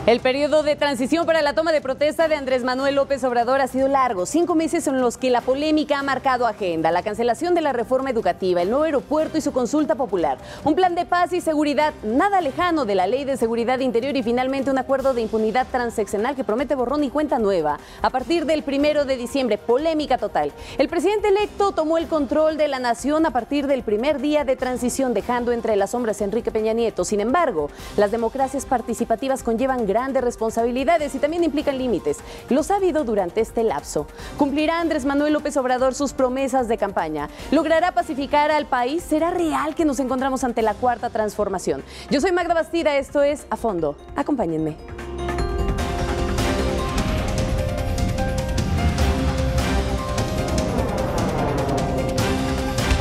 El periodo de transición para la toma de protesta de Andrés Manuel López Obrador ha sido largo. 5 meses en los que la polémica ha marcado agenda. La cancelación de la reforma educativa, el nuevo aeropuerto y su consulta popular. Un plan de paz y seguridad nada lejano de la Ley de Seguridad Interior y finalmente un acuerdo de impunidad transeccional que promete borrón y cuenta nueva. A partir del 1 de diciembre, polémica total. El presidente electo tomó el control de la nación a partir del primer día de transición, dejando entre las sombras a Enrique Peña Nieto. Sin embargo, las democracias participativas conllevan grandes responsabilidades y también implican límites. Los ha habido durante este lapso. ¿Cumplirá Andrés Manuel López Obrador sus promesas de campaña? ¿Logrará pacificar al país? ¿Será real que nos encontramos ante la cuarta transformación? Yo soy Magda Bastida, esto es A Fondo. Acompáñenme.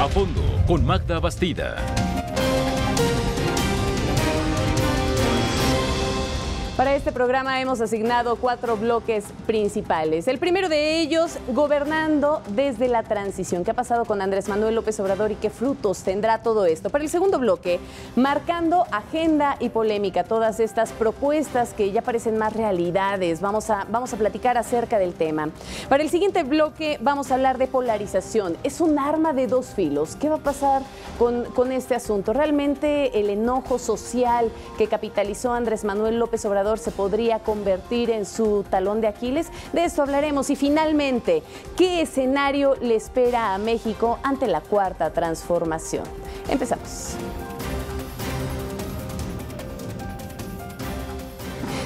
A Fondo con Magda Bastida. Para este programa hemos asignado 4 bloques principales. El primero de ellos, gobernando desde la transición. ¿Qué ha pasado con Andrés Manuel López Obrador y qué frutos tendrá todo esto? Para el segundo bloque, marcando agenda y polémica. Todas estas propuestas que ya parecen más realidades. Vamos a platicar acerca del tema. Para el siguiente bloque vamos a hablar de polarización. Es un arma de dos filos. ¿Qué va a pasar con este asunto? ¿Realmente el enojo social que capitalizó Andrés Manuel López Obrador se podría convertir en su talón de Aquiles? De esto hablaremos. Y finalmente, ¿qué escenario le espera a México ante la cuarta transformación? Empezamos.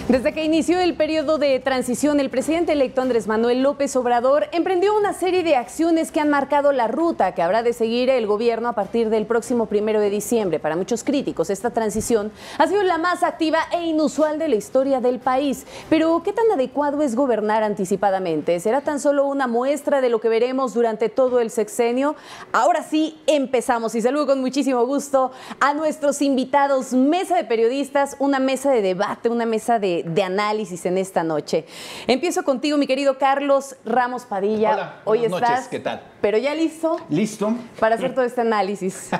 Desde que inició el periodo de transición, el presidente electo Andrés Manuel López Obrador emprendió una serie de acciones que han marcado la ruta que habrá de seguir el gobierno a partir del próximo 1 de diciembre. Para muchos críticos, esta transición ha sido la más activa e inusual de la historia del país. Pero, ¿qué tan adecuado es gobernar anticipadamente? ¿Será tan solo una muestra de lo que veremos durante todo el sexenio? Ahora sí, empezamos. Y saludo con muchísimo gusto a nuestros invitados, mesa de periodistas, una mesa de debate, una mesa de análisis en esta noche. Empiezo contigo, mi querido Carlos Ramos Padilla. Hola, hoy buenas estás, noches, ¿qué tal? Pero ya listo. ¿Listo? Para hacer todo este análisis.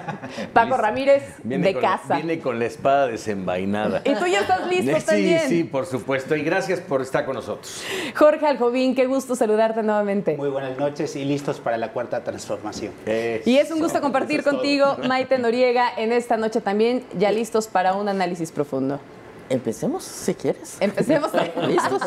Paco Listo. Ramírez, Viene de casa. Viene con la espada desenvainada. Y tú ya estás listo Sí, también. sí, por supuesto. Y gracias por estar con nosotros. Jorge Aljovín, qué gusto saludarte nuevamente. Muy buenas noches y listos para la cuarta transformación. Y es un gusto compartir Eso es contigo, Maite Noriega, en esta noche también, ya listos para un análisis profundo. Empecemos, si quieres. Empecemos. ¿Listos?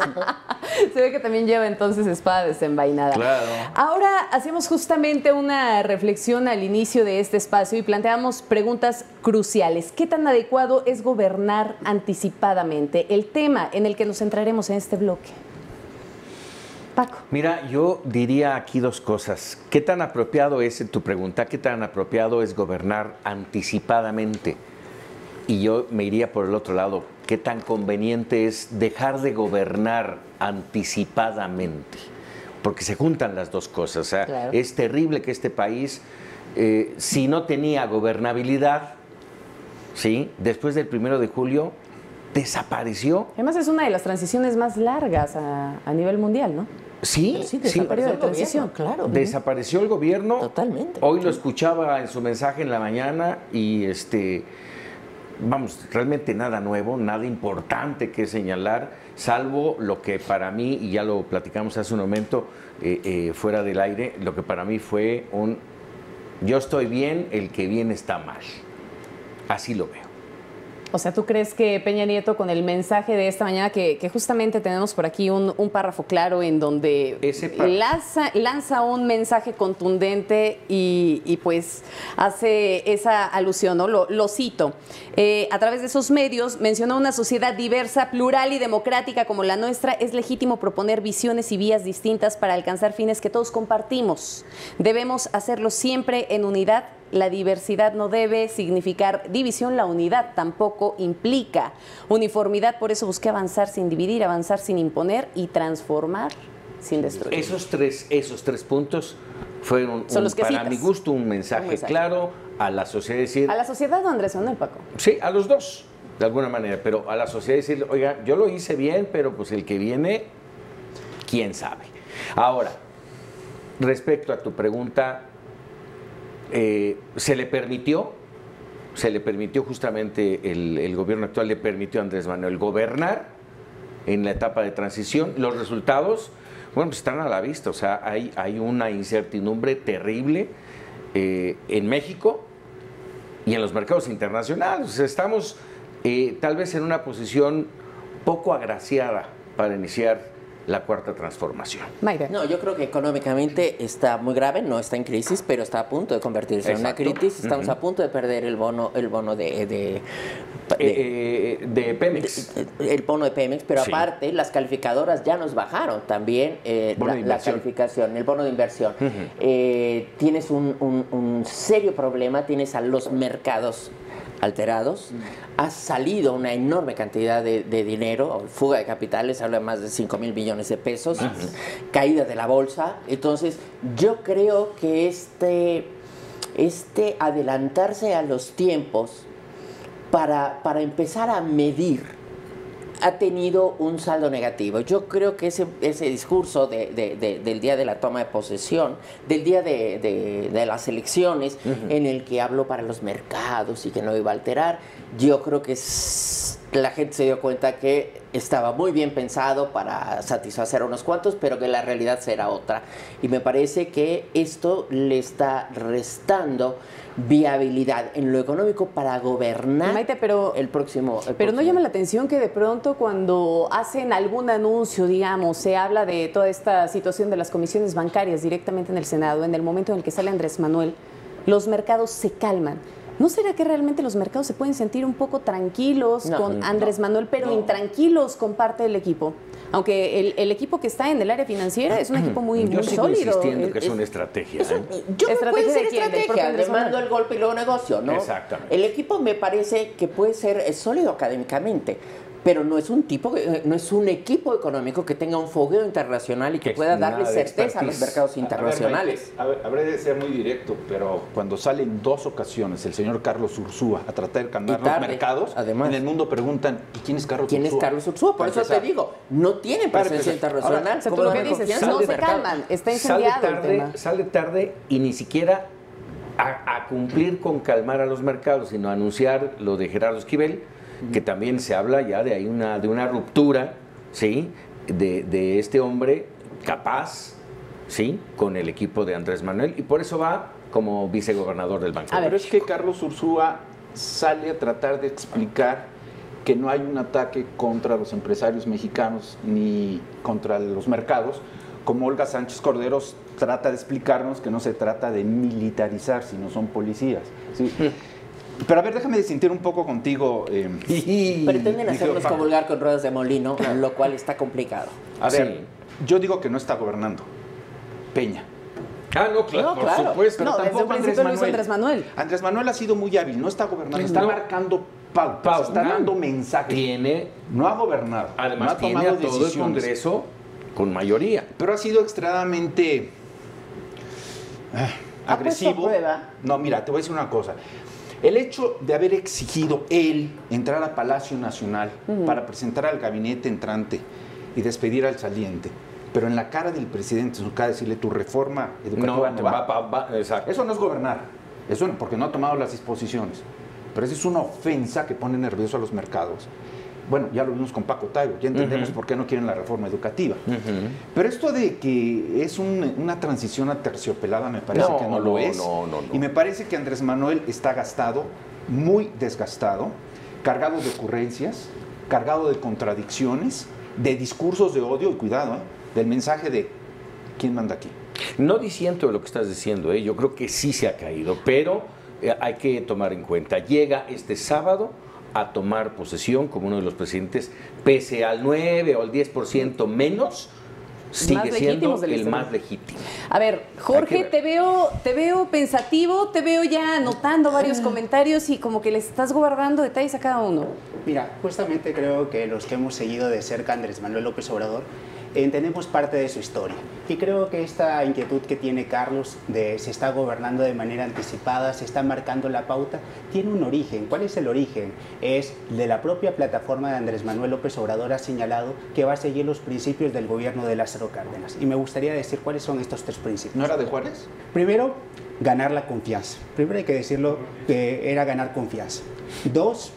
Se ve que también lleva entonces espada desenvainada. Claro. Ahora hacemos justamente una reflexión al inicio de este espacio y planteamos preguntas cruciales. ¿Qué tan adecuado es gobernar anticipadamente? El tema en el que nos centraremos en este bloque. Paco. Mira, yo diría aquí dos cosas. ¿Qué tan apropiado es, en tu pregunta, qué tan apropiado es gobernar anticipadamente? Y yo me iría por el otro lado. ¿Qué tan conveniente es dejar de gobernar anticipadamente? Porque se juntan las dos cosas. O sea, claro. Es terrible que este país, si no tenía gobernabilidad, ¿sí? Después del 1 de julio, desapareció. Además es una de las transiciones más largas a nivel mundial, ¿no? Sí, Sí, sí. periodo de transición. Claro. Desapareció el gobierno. Totalmente. Hoy lo escuchaba en su mensaje en la mañana y vamos, realmente nada nuevo, nada importante que señalar, salvo lo que para mí, y ya lo platicamos hace un momento fuera del aire, lo que para mí fue yo estoy bien, el que viene está mal. Así lo veo. O sea, ¿tú crees que Peña Nieto, con el mensaje de esta mañana, que justamente tenemos por aquí un párrafo claro en donde lanza un mensaje contundente y pues hace esa alusión, ¿no? Lo cito. A través de esos medios mencionó una sociedad diversa, plural y democrática como la nuestra. Es legítimo proponer visiones y vías distintas para alcanzar fines que todos compartimos. Debemos hacerlo siempre en unidad. La diversidad no debe significar división, la unidad tampoco implica uniformidad, por eso busqué avanzar sin dividir, avanzar sin imponer y transformar sin destruir. Esos tres puntos fueron, Son los que para citas. mi gusto, un mensaje claro a la sociedad. Decir, ¿A la sociedad o a Andrés Manuel, Paco? Sí, a los dos, de alguna manera, pero a la sociedad decirle, oiga, yo lo hice bien, pero pues el que viene, quién sabe. Ahora, respecto a tu pregunta, se le permitió justamente, el gobierno actual le permitió a Andrés Manuel gobernar en la etapa de transición. Los resultados, bueno, pues están a la vista, o sea, hay una incertidumbre terrible en México y en los mercados internacionales. O sea, estamos tal vez en una posición poco agraciada para iniciar la cuarta transformación. Mayra. No, yo creo que económicamente está muy grave, no está en crisis, pero está a punto de convertirse en una crisis. Estamos a punto de perder el bono de Pemex. El bono de Pemex, pero Sí. aparte las calificadoras ya nos bajaron también la calificación, el bono de inversión. Tienes un serio problema, tienes a los mercados alterados, ha salido una enorme cantidad de dinero, fuga de capitales, habla de más de 5,000 billones de pesos, caída de la bolsa. Entonces, yo creo que este adelantarse a los tiempos para empezar a medir ha tenido un saldo negativo. Yo creo que ese discurso del día de la toma de posesión, del día de las elecciones, en el que habló para los mercados y que no iba a alterar, yo creo que la gente se dio cuenta que estaba muy bien pensado para satisfacer a unos cuantos, pero que la realidad será otra. Y me parece que esto le está restando viabilidad en lo económico para gobernar Maite, pero no llama la atención que de pronto cuando hacen algún anuncio, digamos, se habla de toda esta situación de las comisiones bancarias directamente en el Senado, en el momento en el que sale Andrés Manuel, los mercados se calman. ¿No será que realmente los mercados se pueden sentir un poco tranquilos con Andrés Manuel, pero intranquilos con parte del equipo? Aunque el equipo que está en el área financiera es un equipo muy Yo sigo sólido. insistiendo que es una estrategia. Yo ¿Estrategia puede ser de quién? ¿Del propio estrategia, Andrés le Manuel? mando el golpe y luego negocio, ¿no? Exactamente. El equipo me parece que puede ser sólido académicamente, pero no es un equipo económico que tenga un fogueo internacional y que pueda darle nada de certeza a los expertise. mercados internacionales. Habré de ser muy directo, pero cuando sale en 2 ocasiones el señor Carlos Ursúa a tratar de calmar Y tarde, los mercados, además. en el mundo preguntan, ¿y quién es Carlos Ursúa? ¿Quién es Carlos Ursúa? Por Para eso te empezar. digo, no tiene presencia empezar. internacional. Ahora, O sea, tú ¿Cómo lo no que hay dices, confianza? no De se mercado. calman, está incendiado el tema. Sale tarde y ni siquiera a cumplir con calmar a los mercados, sino a anunciar lo de Gerardo Esquivel, que también se habla ya de una ruptura, ¿sí? De este hombre capaz, ¿sí? Con el equipo de Andrés Manuel, y por eso va como vicegobernador del Banco. Pero es que Carlos Ursúa sale a tratar de explicar que no hay un ataque contra los empresarios mexicanos ni contra los mercados, como Olga Sánchez Corderos trata de explicarnos que no se trata de militarizar, sino son policías. ¿Sí? Pero a ver, déjame disentir un poco contigo. Pretenden hacernos Paco. comulgar con ruedas de molino, lo cual está complicado. A ver, Sí. yo digo que no está gobernando. Peña. Ah, no, claro, No, por claro. supuesto. No, desde un principio lo hizo Andrés Manuel. Andrés Manuel ha sido muy hábil, no está gobernando, está No. marcando pautas, Pauta. está dando mensajes. Tiene, No ha gobernado, además no ha tiene tomado a todo el decisiones. Congreso con mayoría. Pero ha sido extremadamente ¿Ha puesto agresivo. a prueba? No, mira, te voy a decir una cosa. El hecho de haber exigido él entrar a Palacio Nacional para presentar al gabinete entrante y despedir al saliente, pero en la cara del presidente, en su cara decirle tu reforma educativa no va. Exacto. Eso no es gobernar, eso porque no ha tomado las disposiciones. Pero eso es una ofensa que pone nervioso a los mercados. Bueno, ya lo vimos con Paco Taibo, ya entendemos por qué no quieren la reforma educativa. Pero esto de que es una transición aterciopelada me parece que no lo es. No. Y me parece que Andrés Manuel está gastado, muy desgastado, cargado de ocurrencias, cargado de contradicciones, de discursos de odio, y cuidado, del mensaje de ¿quién manda aquí? No disiento de lo que estás diciendo, yo creo que sí se ha caído, pero hay que tomar en cuenta, llega este sábado a tomar posesión como uno de los presidentes, pese al 9 o al 10% menos, sigue siendo el más legítimo. A ver, Jorge, Hay que te veo pensativo, te veo ya anotando varios comentarios y como que les estás guardando detalles a cada uno. Mira, justamente creo que los que hemos seguido de cerca a Andrés Manuel López Obrador entendemos parte de su historia. Y creo que esta inquietud que tiene Carlos de se está gobernando de manera anticipada, se está marcando la pauta, tiene un origen. ¿Cuál es el origen? Es de la propia plataforma de Andrés Manuel López Obrador ha señalado que va a seguir los principios del gobierno de Lázaro Cárdenas. Y me gustaría decir cuáles son estos 3 principios. ¿No era de Juárez? Primero, ganar la confianza. Primero hay que decirlo que era ganar confianza. 2,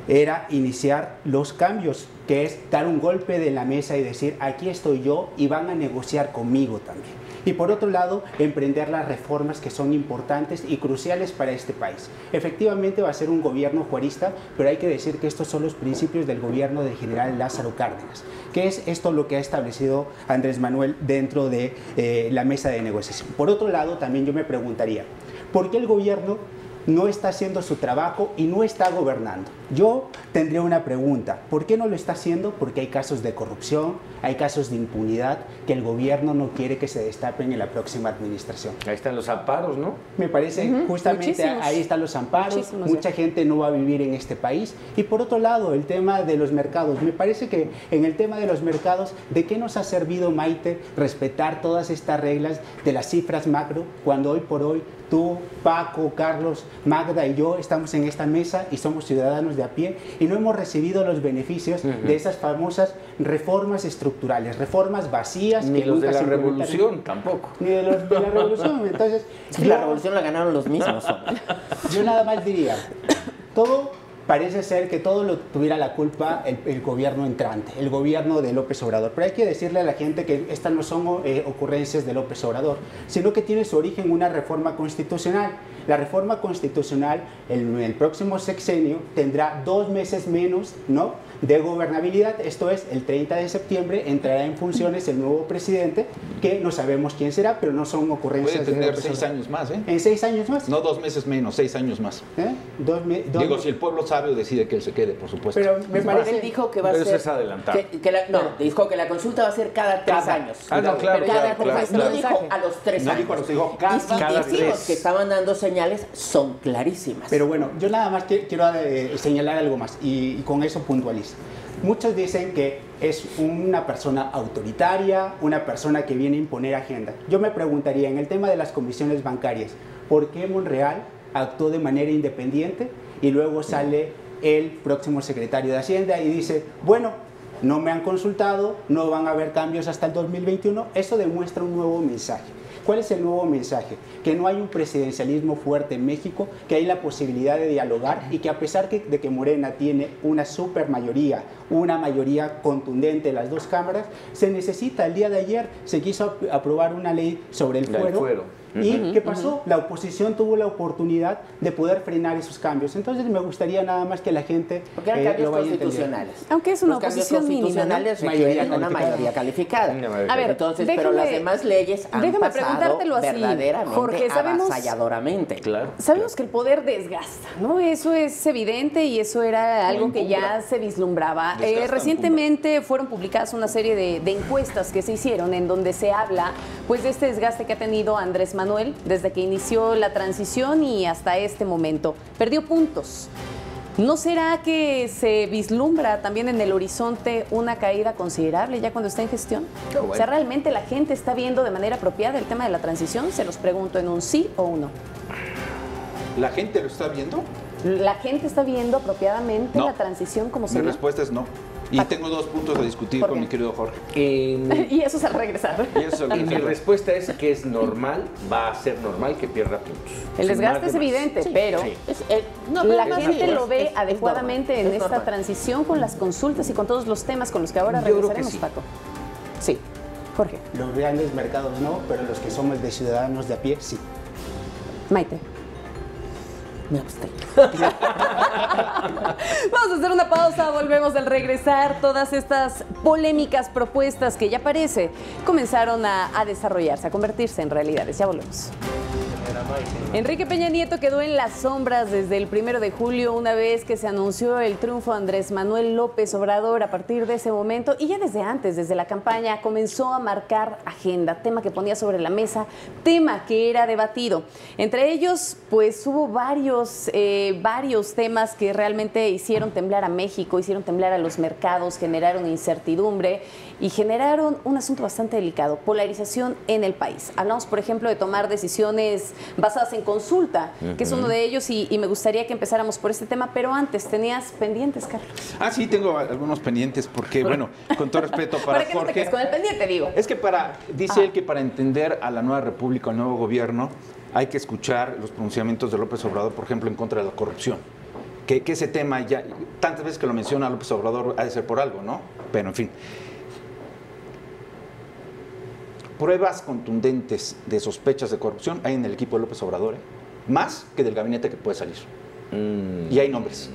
era iniciar los cambios que es dar un golpe de la mesa y decir, aquí estoy yo y van a negociar conmigo también. Y por otro lado, emprender las reformas que son importantes y cruciales para este país. Efectivamente va a ser un gobierno juarista, pero hay que decir que estos son los principios del gobierno del general Lázaro Cárdenas, que es esto lo que ha establecido Andrés Manuel dentro de la mesa de negociación. Por otro lado, también yo me preguntaría, ¿por qué el gobierno no está haciendo su trabajo y no está gobernando? Yo tendría una pregunta, ¿por qué no lo está haciendo? Porque hay casos de corrupción, hay casos de impunidad que el gobierno no quiere que se destapen en la próxima administración. Ahí están los amparos, ¿no? Me parece, justamente muchísimos. ahí están los amparos, Muchísimos, mucha gente no va a vivir en este país. Y por otro lado, el tema de los mercados. Me parece que en el tema de los mercados, ¿de qué nos ha servido, Maite, respetar todas estas reglas de las cifras macro cuando hoy por hoy tú, Paco, Carlos, Magda y yo estamos en esta mesa y somos ciudadanos de a pie y no hemos recibido los beneficios de esas famosas reformas estructurales, reformas vacías? Ni que los nunca de la se implementaron. revolución tampoco. Ni de los de la revolución. Entonces, Es que la revolución la ganaron los mismos. yo nada más diría, parece ser que todo lo tuviera la culpa el gobierno entrante, el gobierno de López Obrador. Pero hay que decirle a la gente que estas no son ocurrencias de López Obrador, sino que tiene su origen en una reforma constitucional. La reforma constitucional, el próximo sexenio, tendrá 2 meses menos, ¿no?, de gobernabilidad. Esto es, el 30 de septiembre entrará en funciones el nuevo presidente, que no sabemos quién será, pero no son ocurrencias Puede tener de 6 años más, ¿eh? ¿En 6 años más? No 2 meses menos, 6 años más. Digo, Si el pueblo sabio decide que él se quede, por supuesto. pero me parece... Él dijo que va a Pero ser... eso es adelantar. Dijo que la consulta va a ser cada 3 años. Ah, no, claro, Cada claro, 3 años. claro. No dijo a los 3 No años. dijo a los, dijo Y cada los 3. que estaban dando señales son clarísimas. Pero bueno, yo nada más quiero señalar algo más y con eso puntualizo. Muchos dicen que es una persona autoritaria, una persona que viene a imponer agenda. Yo me preguntaría, en el tema de las comisiones bancarias, ¿por qué Monreal actuó de manera independiente y luego sale el próximo secretario de Hacienda y dice, bueno, no me han consultado, no van a haber cambios hasta el 2021? Eso demuestra un nuevo mensaje. ¿Cuál es el nuevo mensaje? Que no hay un presidencialismo fuerte en México, que hay la posibilidad de dialogar y que a pesar de que Morena tiene una super mayoría, una mayoría contundente en las 2 cámaras, se necesita. El día de ayer se quiso aprobar una ley sobre el fuero. ¿Y qué pasó? La oposición tuvo la oportunidad de poder frenar esos cambios. Entonces me gustaría nada más que la gente Porque eran cambios lo vaya constitucionales. Aunque es una Los cambios oposición mínima, ¿no? constitucionales requieren una mayoría calificada. A ver, entonces, déjame- pero las demás leyes han déjame pasado preguntártelo así, verdaderamente Jorge, sabemos- avasalladoramente. Claro. Sabemos que el poder desgasta, ¿no? Eso es evidente y eso era algo que ya se vislumbraba. Desgasta, Recientemente fueron publicadas una serie de encuestas que se hicieron en donde se habla pues de este desgaste que ha tenido Andrés Manuel desde que inició la transición y hasta este momento. Perdió puntos. ¿No será que se vislumbra también en el horizonte una caída considerable ya cuando está en gestión? Bueno. O sea, ¿realmente la gente está viendo de manera apropiada el tema de la transición? Se los pregunto en un sí o un no. ¿La gente lo está viendo? ¿La gente está viendo apropiadamente No. la transición como Mi se respuesta es no. Y tengo 2 puntos a discutir ¿Por con qué? mi querido Jorge. Y eso es al regresar. Y eso es lo que Y mi quiero. respuesta es que es normal, va a ser normal que pierda puntos. El Sin desgaste más es de más. evidente, Sí, pero sí. la pero gente sí, lo ve es adecuadamente normal, en es esta normal. transición con las consultas y con todos los temas con los que ahora Yo creo que regresaremos, sí. Paco. Sí. Jorge. Los grandes mercados no, pero los que somos de ciudadanos de a pie, sí. Maite. Me abstengo. Vamos a hacer una pausa, volvemos al regresar. Todas estas polémicas propuestas que ya parece comenzaron a desarrollarse, a convertirse en realidades. Ya volvemos. Enrique Peña Nieto quedó en las sombras desde el 1 de julio, una vez que se anunció el triunfo de Andrés Manuel López Obrador. A partir de ese momento, y ya desde antes, desde la campaña, comenzó a marcar agenda, tema que ponía sobre la mesa, tema que era debatido. Entre ellos, pues hubo varios temas que realmente hicieron temblar a México, hicieron temblar a los mercados, generaron incertidumbre y generaron un asunto bastante delicado, polarización en el país. Hablamos, por ejemplo, de tomar decisiones basadas en consulta, que es uno de ellos, y me gustaría que empezáramos por este tema, pero antes, ¿tenías pendientes, Carlos? Ah, sí, tengo algunos pendientes porque, bueno, con todo respeto para ¿Para qué no te Jorge. quedes con el pendiente, digo? Es que dice él que para entender a la nueva república, al nuevo gobierno, hay que escuchar los pronunciamientos de López Obrador, por ejemplo, en contra de la corrupción. que ese tema ya, tantas veces que lo menciona López Obrador, ha de ser por algo, ¿no? Pero en fin. Pruebas contundentes de sospechas de corrupción hay en el equipo de López Obrador, más que del gabinete que puede salir. Y hay nombres.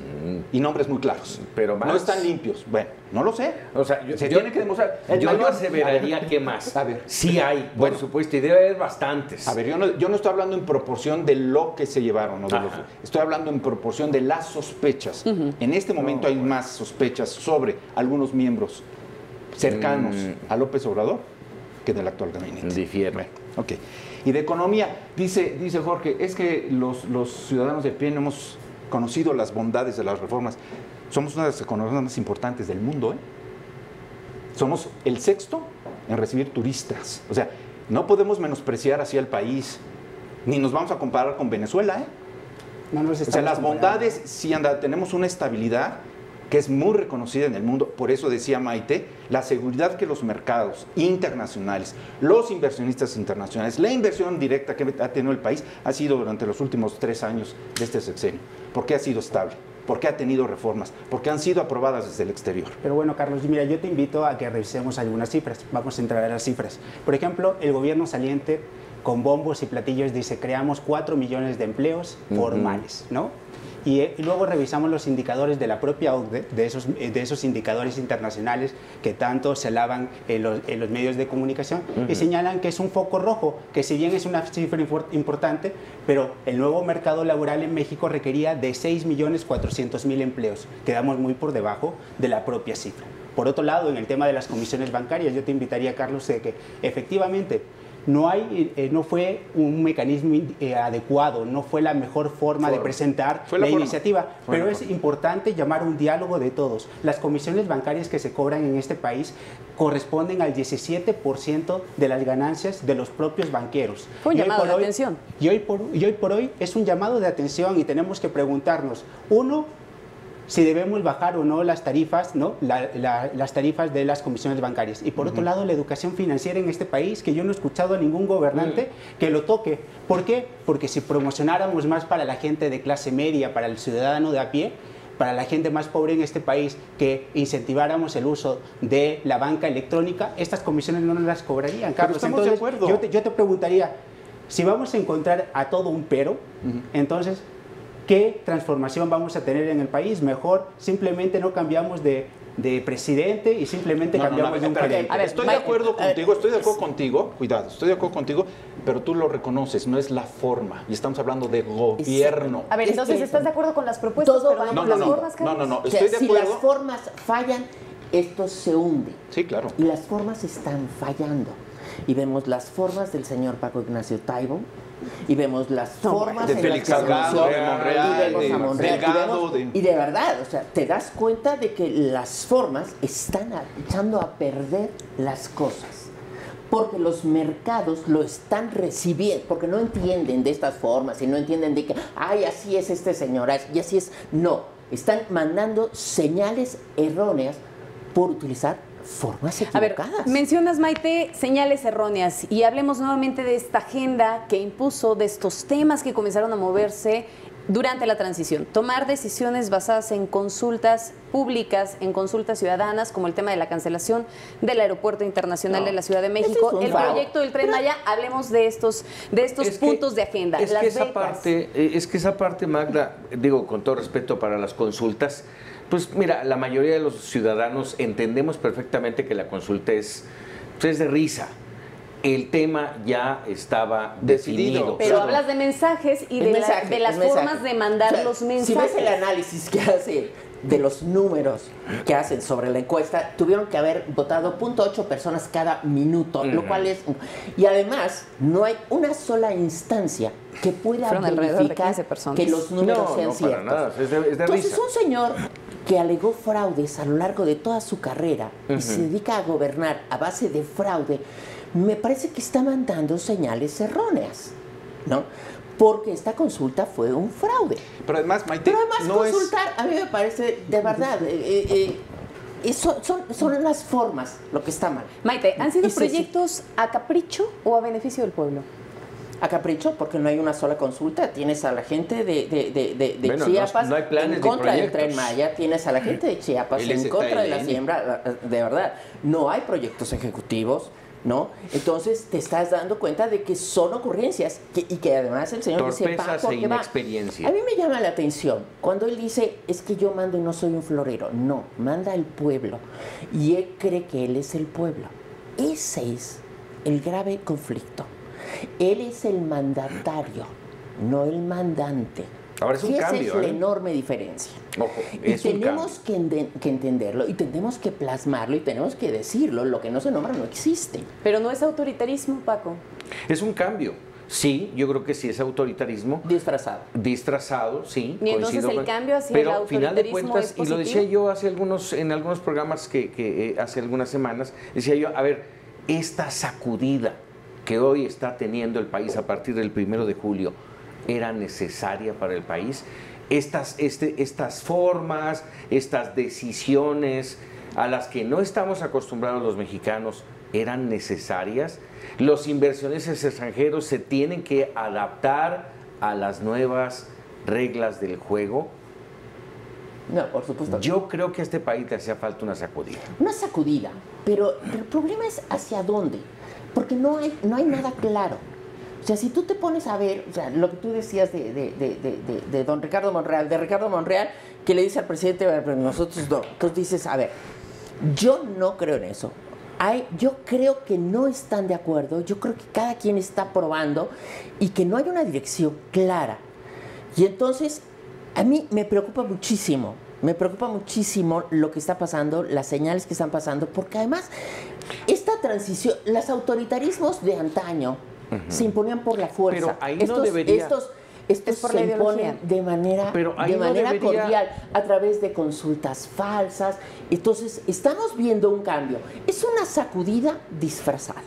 Y nombres muy claros. Pero más. No están limpios. Bueno, no lo sé. O sea, tiene que demostrar. Yo no aseveraría que más. A ver. Sí hay, por supuesto, y debe haber bastantes. A ver, yo no estoy hablando en proporción de lo que se llevaron, ¿no? Estoy hablando en proporción de las sospechas. En este momento hay más sospechas sobre algunos miembros cercanos a López Obrador que del actual gabinete. Difiere. Bueno, ok. Y de economía, dice Jorge, es que los ciudadanos de pie no hemos conocido las bondades de las reformas. Somos una de las economías más importantes del mundo, ¿eh? Somos el sexto en recibir turistas. O sea, no podemos menospreciar así al país, ni nos vamos a comparar con Venezuela, ¿eh? No nos O sea, las bondades, sí, tenemos una estabilidad que es muy reconocida en el mundo. Por eso decía Maite, la seguridad que los mercados internacionales, los inversionistas internacionales, la inversión directa que ha tenido el país ha sido durante los últimos 3 años de este sexenio. ¿Por qué ha sido estable? ¿Por qué ha tenido reformas? Porque han sido aprobadas desde el exterior. Pero bueno, Carlos, mira, yo te invito a que revisemos algunas cifras. Vamos a entrar a las cifras. Por ejemplo, el gobierno saliente, con bombos y platillos, dice, creamos 4 millones de empleos formales, ¿no? Y luego revisamos los indicadores de la propia OCDE, de esos indicadores internacionales que tanto se alaban en los medios de comunicación, y señalan que es un foco rojo, que si bien es una cifra importante, pero el nuevo mercado laboral en México requería de 6.400.000 empleos. Quedamos muy por debajo de la propia cifra. Por otro lado, en el tema de las comisiones bancarias, yo te invitaría, Carlos, de que efectivamente no fue un mecanismo adecuado, no fue la mejor forma de presentar la iniciativa, pero es importante llamar un diálogo de todos. Las comisiones bancarias que se cobran en este país corresponden al 17% de las ganancias de los propios banqueros. Fue un llamado de atención. Y hoy por hoy es un llamado de atención y tenemos que preguntarnos, uno, si debemos bajar o no las tarifas, ¿no? Las tarifas de las comisiones bancarias. Y por otro lado, la educación financiera en este país, que yo no he escuchado a ningún gobernante que lo toque. ¿Por qué? Porque si promocionáramos más para la gente de clase media, para el ciudadano de a pie, para la gente más pobre en este país, que incentiváramos el uso de la banca electrónica, estas comisiones no nos las cobrarían, Carlos. Pero estamos de acuerdo. Yo te preguntaría, si vamos a encontrar a todo un pero, entonces, ¿qué transformación vamos a tener en el país? Mejor simplemente no cambiamos de presidente y simplemente cambiamos de un gerente. A ver, estoy de acuerdo contigo, cuidado, estoy de acuerdo contigo, pero tú lo reconoces, no es la forma, y estamos hablando de gobierno. A ver, entonces, ¿estás de acuerdo con las propuestas? Todo pero va las formas, Carlos? No, O sea, estoy de acuerdo. si las formas fallan, esto se hunde. Sí, claro. Y las formas están fallando. Y vemos las formas del señor Paco Ignacio Taibo, y vemos las formas de en Félix las que Salgado, se de Monreal, y vemos a Monreal, Delgado, y de verdad, o sea, te das cuenta de que las formas están echando a perder las cosas, porque los mercados lo están recibiendo, porque no entienden de estas formas y no entienden de que, ay, así es este señor, y así es. No, están mandando señales erróneas por utilizar formas equivocadas. A ver, mencionas, Maite, señales erróneas, y hablemos nuevamente de esta agenda que impuso, de estos temas que comenzaron a moverse durante la transición. Tomar decisiones basadas en consultas públicas, en consultas ciudadanas, como el tema de la cancelación del Aeropuerto Internacional de la Ciudad de México, el proyecto del Tren Maya. Hablemos de estos puntos de agenda. Es que esa parte, Magda, digo con todo respeto para las consultas, pues mira, la mayoría de los ciudadanos entendemos perfectamente que la consulta es de risa. El tema ya estaba definido. Pero hablas de mensajes y de las formas de mandar los mensajes. Si ves el análisis que hace de los números que hacen sobre la encuesta, tuvieron que haber votado 0.8 personas cada minuto, lo cual es... Y además, no hay una sola instancia que pueda verificar que los números sean ciertos. Para nada. Es de Entonces, risa. un señor que alegó fraudes a lo largo de toda su carrera y se dedica a gobernar a base de fraude, me parece que está mandando señales erróneas, ¿no? Porque esta consulta fue un fraude. Pero además, Maite, consultar, a mí me parece, de verdad, son las formas lo que está mal. Maite, ¿han sido proyectos a capricho o a beneficio del pueblo? a capricho, porque no hay una sola consulta. Tienes a la gente de Bueno, Chiapas no hay planes en ni contra del proyectos. Tren Maya, tienes a la gente de Chiapas El en contra de la ZLN. siembra, de verdad. No hay proyectos ejecutivos, ¿no? Entonces te estás dando cuenta de que son ocurrencias y que además el señor dice, Torpezas e inexperiencia. A mí me llama la atención cuando él dice, es que yo mando y no soy un florero. No, manda el pueblo. Y él cree que él es el pueblo. Ese es el grave conflicto. Él es el mandatario, no el mandante. Ahora es un y cambio, esa es la enorme diferencia. Ojo, Y es un tenemos que entenderlo, y tenemos que plasmarlo, y tenemos que decirlo. Lo que no se nombra no existe. Pero no es autoritarismo, Paco. Es un cambio. Sí, yo creo que sí es autoritarismo. Disfrazado. Disfrazado, sí. Y entonces coincido el con- cambio hacia pero, el al final de autoritarismo cuentas, es y lo positivo. decía yo en algunos programas que hace algunas semanas, decía yo, a ver, esta sacudida que hoy está teniendo el país a partir del 1 de julio, ¿era necesaria para el país? Estas formas, estas decisiones a las que no estamos acostumbrados los mexicanos, ¿eran necesarias? Los inversionistas extranjeros se tienen que adaptar a las nuevas reglas del juego. No, por supuesto. Yo creo que a este país le hacía falta una sacudida. Una sacudida, pero el problema es hacia dónde, porque no hay nada claro. O sea, si tú te pones a ver, o sea, lo que tú decías de don Ricardo Monreal, que le dice al presidente, pero nosotros no. Entonces dices, a ver, yo no creo en eso. Yo creo que no están de acuerdo, yo creo que cada quien está probando y que no hay una dirección clara. Y entonces, a mí me preocupa muchísimo lo que está pasando, las señales que están pasando, porque además, esta transición, los autoritarismos de antaño se imponían por la fuerza. Pero ahí no debería- Estos por se la ideología. imponen de manera, Pero ahí no debería- cordial, a través de consultas falsas. Entonces, estamos viendo un cambio. Es una sacudida disfrazada.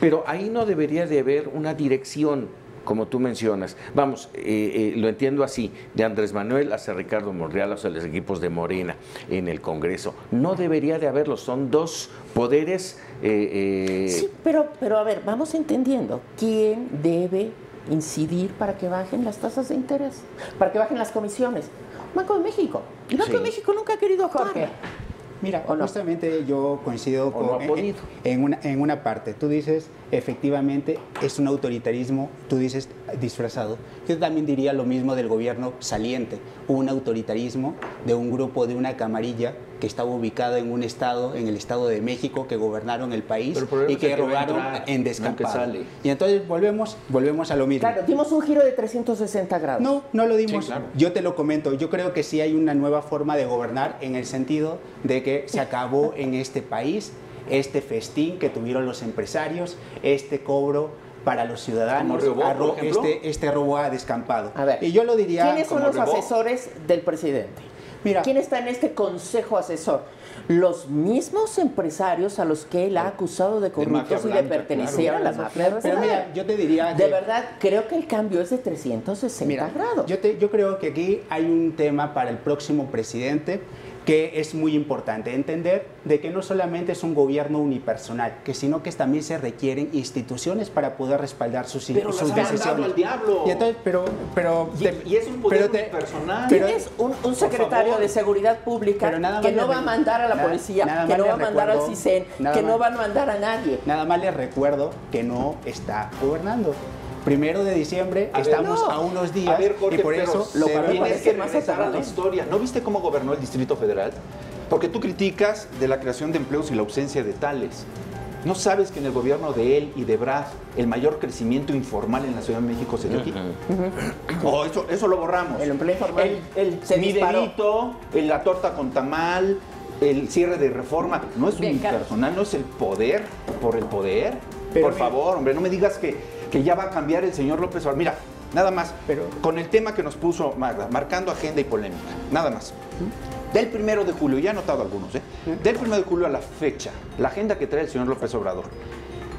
Pero ahí no debería de haber una dirección, como tú mencionas. Vamos, lo entiendo así, de Andrés Manuel hacia Ricardo Monreal, hacia los equipos de Morena en el Congreso. No debería de haberlo, son dos poderes... Sí, pero a ver, vamos entendiendo. ¿Quién debe incidir para que bajen las tasas de interés? Para que bajen las comisiones. Banco de México. Y Banco de Sí. México nunca ha querido actuar. Jorge, mira, ¿O no? justamente yo coincido ¿O no ha podido? en una parte. Tú dices, efectivamente, es un autoritarismo, tú dices, disfrazado. Yo también diría lo mismo del gobierno saliente, un autoritarismo de un grupo, de una camarilla que estaba ubicada en un estado, en el Estado de México, que gobernaron el país Pero el problema y es que el que va a robaron entrar, en no el que descampado. sale. Y entonces volvemos a lo mismo. Claro, dimos un giro de 360 grados. No lo dimos. Sí, claro. Yo te lo comento. Yo creo que sí hay una nueva forma de gobernar en el sentido de que se acabó en este país este festín que tuvieron los empresarios, este cobro para los ciudadanos, Como robó, por ejemplo. este robo a descampado. A ver, y yo lo diría ¿quiénes son como los robó. asesores del presidente? Mira. ¿Quién está en este consejo asesor? Los mismos empresarios a los que él ha acusado de corruptos y de blanca, pertenecer claro. a la mafia del Pero poder. mira, yo te diría De que- verdad, creo que el cambio es de 360 Mira, grados. yo creo que aquí hay un tema para el próximo presidente que es muy importante entender de que no solamente es un gobierno unipersonal, sino que también se requieren instituciones para poder respaldar sus Pero las sus ha mandado decisiones. al diablo. Y entonces, Y es un poder pero te- unipersonal. pero- Tienes un secretario favor. de Seguridad Pública Pero nada que más no le va a re- mandar a la nada- policía, nada que más no le va a mandar al recuerdo- CISEN, nada que no más- van a mandar a nadie. Nada más les recuerdo que no está gobernando. 1 de diciembre A ver, estamos no. a unos días A ver, Jorge, y por pero eso lo se paró ve- para tienes que que más regresar a la atrás. historia. ¿No viste cómo gobernó el Distrito Federal? Porque tú criticas de la creación de empleos y la ausencia de tales. ¿No sabes que en el gobierno de él y de Brad el mayor crecimiento informal en la Ciudad de México se dio aquí? Oh, eso lo borramos. El empleo informal El se disparó. miderito, la torta con tamal, el cierre de reforma. No es Bien, unipersonal, no es el poder por el poder. Pero por mira- favor, hombre, no me digas que ya va a cambiar el señor López Obrador. Mira, nada más, Pero- con el tema que nos puso Magda, marcando agenda y polémica, nada más. Del 1 de julio, ya he notado algunos, del 1 de julio a la fecha, la agenda que trae el señor López Obrador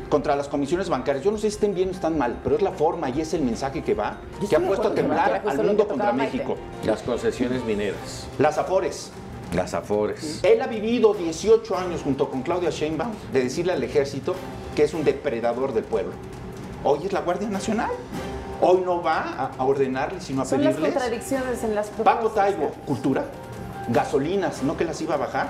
contra las comisiones bancarias, yo no sé si estén bien o están mal, pero es la forma y es el mensaje que va, Yo que estoy ha de puesto a acuerdo, temblar era justo al lo que mundo tocaba contra Maite. México. Las concesiones mineras, Las Afores. las Afores. Él ha vivido 18 años junto con Claudia Sheinbaum de decirle al ejército que es un depredador del pueblo. Hoy es la Guardia Nacional. Hoy no va a ordenarles, sino a Son pedirles. las contradicciones en las propuestas. Paco Taibo, cultura, gasolinas, ¿no que las iba a bajar?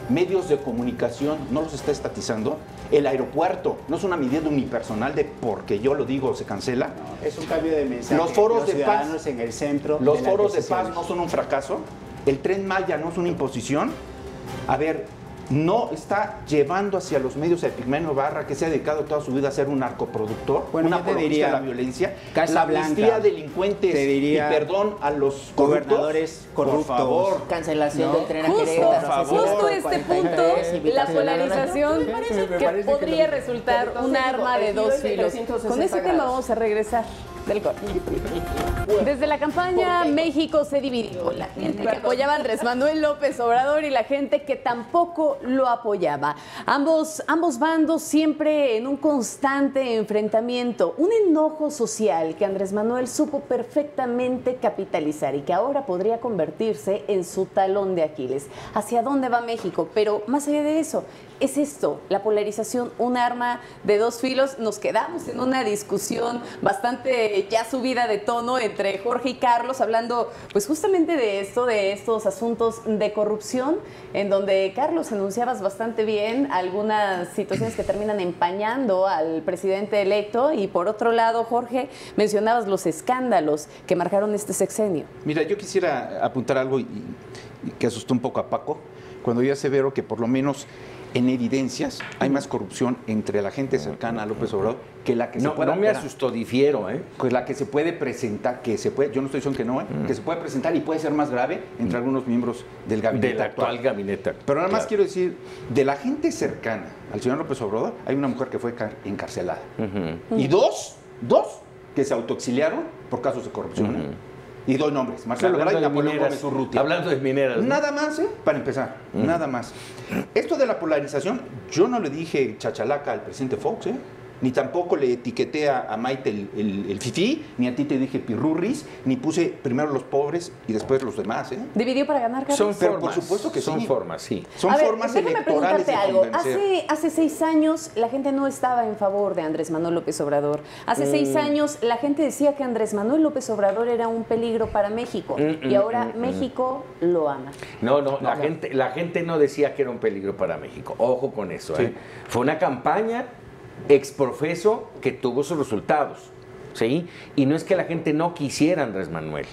Medios de comunicación, ¿no los está estatizando? El aeropuerto, ¿no es una medida unipersonal de porque yo lo digo se cancela? No, es un cambio de mensaje. Los foros de ciudadanos paz, en el centro. los de las foros de paz decisiones. no son un fracaso. El Tren Maya no es una imposición. A ver, no está llevando hacia los medios a Epigmenio Barra, que se ha dedicado toda su vida a ser un narcoproductor, Bueno, una yo te apologista diría, de la violencia, Casa la amnistía Blanca, a delincuentes te diría, y perdón a los gobernadores corruptos. Por favor. Cancelación No. del tren a Justo, Querétaro. por favor. justo este punto, la polarización que podría resultar un arma de dos filos. Con ese tema vamos a regresar del corte. Desde la campaña México se dividió. La gente que apoyaba a Andrés Manuel López Obrador y la gente que tampoco lo apoyaba. Ambos bandos siempre en un constante enfrentamiento. Un enojo social que Andrés Manuel supo perfectamente capitalizar y que ahora podría convertirse en su talón de Aquiles. ¿Hacia dónde va México? Pero más allá de eso, es esto, la polarización, un arma de dos filos. Nos quedamos en una discusión bastante ya subida de tono entre Jorge y Carlos, hablando pues justamente de esto, de estos asuntos de corrupción, en donde, Carlos, enunciabas bastante bien algunas situaciones que terminan empañando al presidente electo, y por otro lado, Jorge, mencionabas los escándalos que marcaron este sexenio. Mira, yo quisiera apuntar algo y que asustó un poco a Paco, cuando yo asevero que por lo menos en evidencias hay más corrupción entre la gente cercana a López Obrador que la que se puede... No me asustó, difiero, Pues la que se puede presentar, yo no estoy diciendo que no, que se puede presentar y puede ser más grave entre algunos miembros del gabinete del actual gabinete. Pero nada más Claro. quiero decir, de la gente cercana al señor López Obrador, hay una mujer que fue encarcelada. Y dos que se autoexiliaron por casos de corrupción. Y doy nombres, Marcelo Ebrard y Napoleón Gómez Urrutia. Hablando de mineras. ¿no? Nada más, para empezar, nada más. Esto de la polarización, yo no le dije chachalaca al presidente Fox, ni tampoco le etiqueté a Maite el fifí, ni a ti te dije pirurris, ni puse primero los pobres y después los demás. ¿Dividió para ganar, Carlos? Son Pero formas. por supuesto que son sí. formas, sí. Son A ver, formas déjame electorales preguntarte de algo. convencer. Hace 6 años la gente no estaba en favor de Andrés Manuel López Obrador. Hace 6 años la gente decía que Andrés Manuel López Obrador era un peligro para México. Y ahora México lo ama. No, la gente no decía que era un peligro para México. Ojo con eso. Sí. Fue una campaña exprofeso que tuvo sus resultados. ¿Sí? Y no es que la gente no quisiera a Andrés Manuel.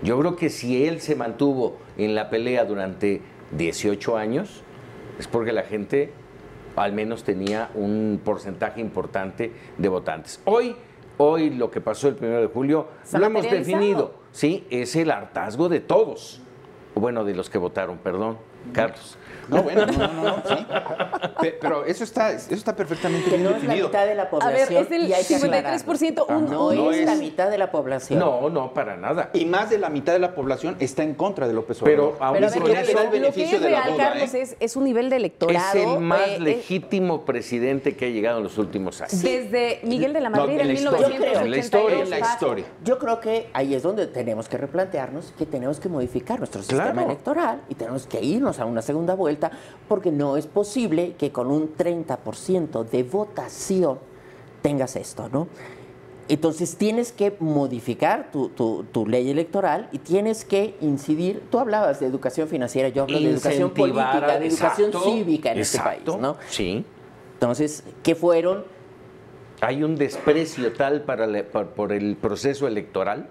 Yo creo que si él se mantuvo en la pelea durante 18 años, es porque la gente al menos tenía un porcentaje importante de votantes. Hoy lo que pasó el 1 de julio ¿Se ha lo hemos materializado? definido. Sí, es el hartazgo de todos. Bueno, de los que votaron, perdón, Carlos. No, bueno, no, sí. Pero eso está perfectamente Que bien no es la definido. mitad de la A población. ver, es del y hay que 53%. aclararlo. No es la mitad de la población. No, para nada. Y más de la mitad de la población está en contra de López Obrador. Pero aún Pero a así ver, con ese eso, era el lo que beneficio es de la real, duda, Carlos, es un nivel de electorado. es el más eh, legítimo presidente que ha llegado en los últimos años. Desde Miguel de la No, Madrid en en la historia. 1982. En la historia. En la historia. Yo creo que ahí es donde tenemos que replantearnos que tenemos que modificar nuestro sistema Claro. electoral y tenemos que irnos a una segunda vuelta, porque no es posible que con un 30% de votación tengas esto, ¿no? Entonces tienes que modificar tu ley electoral y tienes que incidir. Tú hablabas de educación financiera, yo hablo de educación Incentivar política, de educación exacto, cívica en este exacto, país, ¿no? Sí. Entonces, ¿qué fueron? Hay un desprecio tal por el proceso electoral.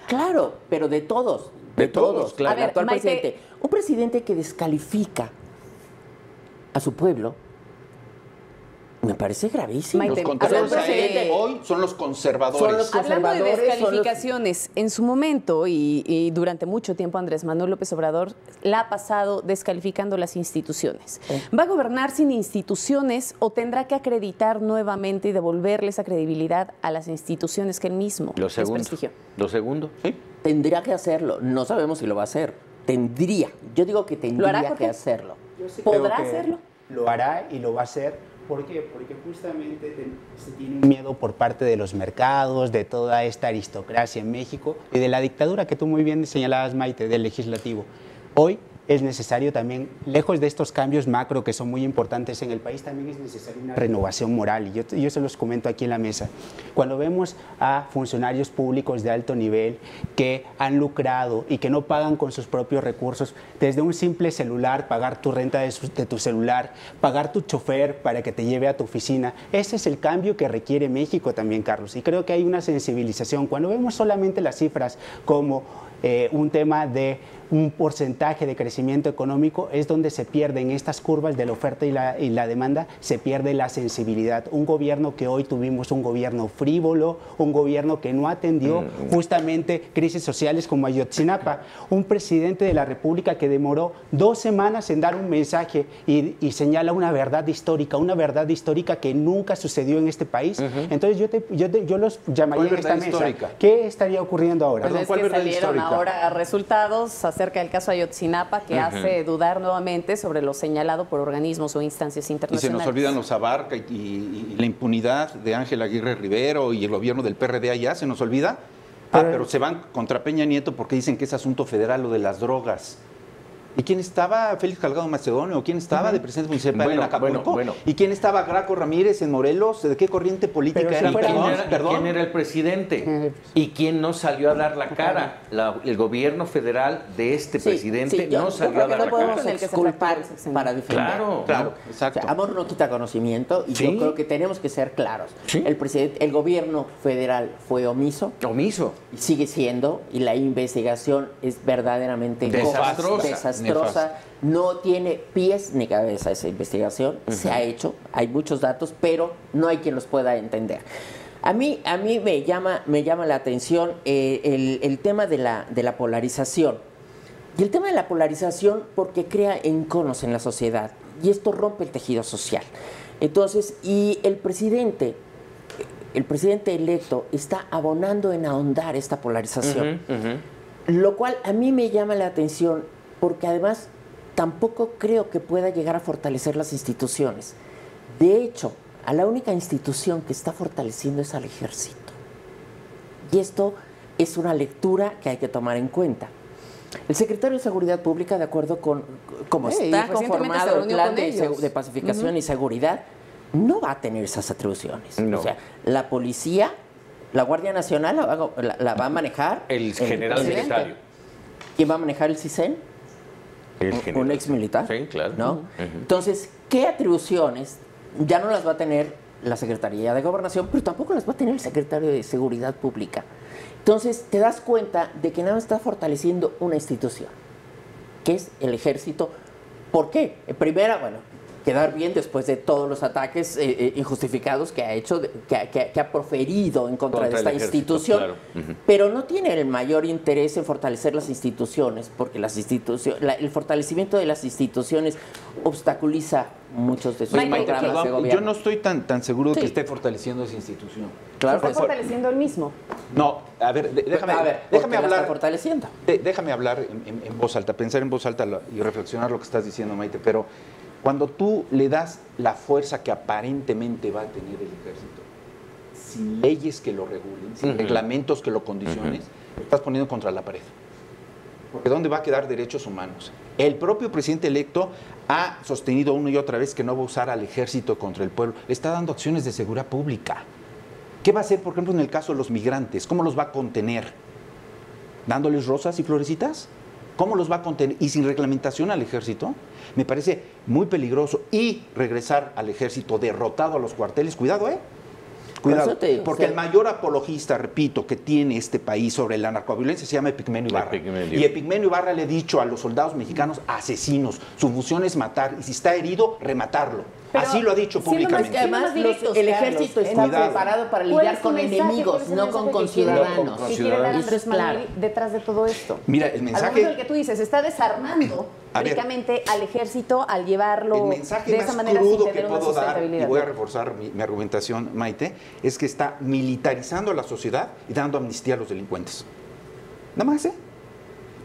Claro, pero de todos. De todos, claro. A ver, El actual Maite. presidente. Un presidente que descalifica a su pueblo, me parece gravísimo. Maite, Los contrarios hablando a él de- hoy son los conservadores. Son los Hablando de conservadores, descalificaciones, en su momento y durante mucho tiempo Andrés Manuel López Obrador la ha pasado descalificando las instituciones. ¿Va a gobernar sin instituciones o tendrá que acreditar nuevamente y devolverle esa credibilidad a las instituciones que él mismo Lo segundo. desprestigió? Lo segundo. Sí. Tendría que hacerlo. No sabemos si lo va a hacer. Tendría. Yo digo que ¿Lo tendría hará, que Jorge? hacerlo. Yo sí ¿Podrá creo que hacerlo? Lo hará y lo va a hacer. ¿Por qué? Porque justamente se tiene un miedo por parte de los mercados, de toda esta aristocracia en México y de la dictadura que tú muy bien señalabas, Maite, del legislativo. Hoy es necesario también, lejos de estos cambios macro que son muy importantes en el país, también es necesaria una renovación moral. Y yo se los comento aquí en la mesa. Cuando vemos a funcionarios públicos de alto nivel que han lucrado y que no pagan con sus propios recursos, desde un simple celular, pagar tu renta de tu celular, pagar tu chofer para que te lleve a tu oficina, ese es el cambio que requiere México también, Carlos. Y creo que hay una sensibilización. Cuando vemos solamente las cifras como un tema de un porcentaje de crecimiento económico, es donde se pierden estas curvas de la oferta y la demanda, se pierde la sensibilidad. Un gobierno que hoy tuvimos un gobierno frívolo, un gobierno que no atendió justamente crisis sociales como Ayotzinapa, un presidente de la República que demoró 2 semanas en dar un mensaje y señala una verdad histórica que nunca sucedió en este país. Entonces yo los llamaría en esta mesa. Histórica? ¿Qué estaría ocurriendo ahora? Pues es ¿Cuál que verdad salieron histórica? ahora resultados acerca del caso Ayotzinapa que hace dudar nuevamente sobre lo señalado por organismos o instancias Y se internacionales. nos olvidan los Abarca y la impunidad de Ángel Aguirre Rivero y el gobierno del PRD allá, ¿se nos olvida? Pero se van contra Peña Nieto porque dicen que es asunto federal lo de las drogas. ¿Y quién estaba? Félix Salgado Macedonio. ¿Quién estaba de presidente municipal en Acapulco? Bueno. ¿Y quién estaba Graco Ramírez en Morelos? ¿De qué corriente política Pero era? si fuera- ¿Quién era el presidente? ¿Y quién no salió a dar la cara? El gobierno federal de este presidente no salió a dar no la podemos cara. En el que se exculpar fractura el sexenio. para defender. Claro, Claro, O exacto. sea, amor no quita conocimiento y Sí. yo creo que tenemos que ser claros. Sí. El gobierno federal fue omiso Omiso. y sigue siendo, y la investigación es verdaderamente Desastrosa. desastrosa. No tiene pies ni cabeza esa investigación. Se ha hecho, hay muchos datos, pero no hay quien los pueda entender. A mí me llama la atención el tema de la polarización. Y el tema de la polarización porque crea enconos en la sociedad. Y esto rompe el tejido social. Entonces, y el presidente electo está abonando en ahondar esta polarización. Lo cual a mí me llama la atención porque además tampoco creo que pueda llegar a fortalecer las instituciones. De hecho, a la única institución que está fortaleciendo es al ejército. Y esto es una lectura que hay que tomar en cuenta. El secretario de Seguridad Pública, de acuerdo con cómo Sí, está recientemente se conformado el reunió plan con de, ellos. de pacificación y seguridad, no va a tener esas atribuciones. No. O sea, la policía, la Guardia Nacional la va a manejar El general presidente. secretario. ¿Quién va a manejar el CISEN? El Un general. ex militar. Sí, claro. ¿No? Entonces, ¿qué atribuciones ya no las va a tener la Secretaría de Gobernación, pero tampoco las va a tener el secretario de Seguridad Pública? Entonces, te das cuenta de que nada más está fortaleciendo una institución, que es el ejército. ¿Por qué? En primera, bueno, quedar bien después de todos los ataques injustificados que ha hecho, que ha proferido en contra de Contra el esta ejército, institución, claro. pero no tiene el mayor interés en fortalecer las instituciones, porque el fortalecimiento de las instituciones obstaculiza muchos de sus Mike, programas Perdón, de gobierno. yo no estoy tan seguro de Sí. que esté fortaleciendo esa institución. Claro Se que está sí. fortaleciendo el mismo. No, a ver, déjame, A ver, ¿por déjame qué la está hablar. fortaleciendo? Déjame hablar en voz alta, pensar en voz alta y reflexionar lo que estás diciendo, Maite, pero cuando tú le das la fuerza que aparentemente va a tener el ejército, sin leyes que lo regulen, sin reglamentos que lo condicionen, lo estás poniendo contra la pared. Porque ¿dónde va a quedar derechos humanos? El propio presidente electo ha sostenido una y otra vez que no va a usar al ejército contra el pueblo. Le está dando acciones de seguridad pública. ¿Qué va a hacer, por ejemplo, en el caso de los migrantes? ¿Cómo los va a contener? ¿Dándoles rosas y florecitas? ¿Cómo los va a contener? Y sin reglamentación al ejército, me parece muy peligroso. Y regresar al ejército derrotado a los cuarteles, cuidado, Cuidado, eso te digo, porque o sea, el mayor apologista, repito, que tiene este país sobre la narcoviolencia se llama Epigmenio Ibarra. Epigmenio. Y Epigmenio Ibarra le ha dicho a los soldados mexicanos asesinos. Su función es matar y si está herido, rematarlo. Pero Así lo ha dicho siendo más- públicamente. siendo Además, directos, el Carlos, ejército está Cuidado. preparado para ¿Cuál lidiar es con el mensaje? enemigos, ¿Cuál es el no mensaje con que conciudadanos. ¿Qué quiere dar Eso es Andrés claro. Manuel detrás de todo esto? Mira, el Al momento mensaje... en el que tú dices, está desarmando A ver. prácticamente al ejército al llevarlo El mensaje de más esa manera sin crudo que tener una puedo dar, y sustentabilidad. voy a reforzar mi argumentación, Maite, es que está militarizando a la sociedad y dando amnistía a los delincuentes. Nada más,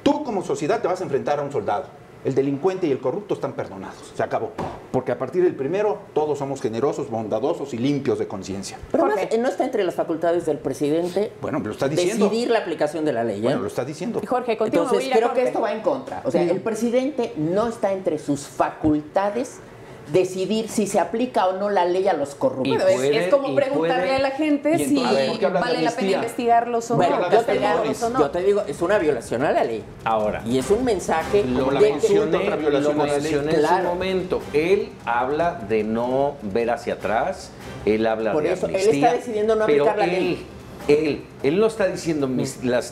Tú como sociedad te vas a enfrentar a un soldado. el delincuente y el corrupto están perdonados. Se acabó. Porque a partir del primero, todos somos generosos, bondadosos y limpios de conciencia. Pero además, no está entre las facultades del presidente Bueno, lo está diciendo. decidir la aplicación de la ley. Bueno, lo está diciendo. Jorge, contigo me voy a Entonces, ir a creo corte. que esto va en contra. O sea, el presidente no está entre sus facultades decidir si se aplica o no la ley a los corruptos. Bueno, es como preguntarle a la gente si ¿por qué hablas de vale la pena amnistía? investigarlos o Bueno, no. yo te digo, es una violación a la ley. Ahora, Y es un mensaje lo la de que- consulta, otra violación lo a la ley. mencioné en su Claro. momento. Él habla de no ver hacia atrás, él habla Por de eso, él amnistía, está decidiendo no pero aplicar la ley. Él no está diciendo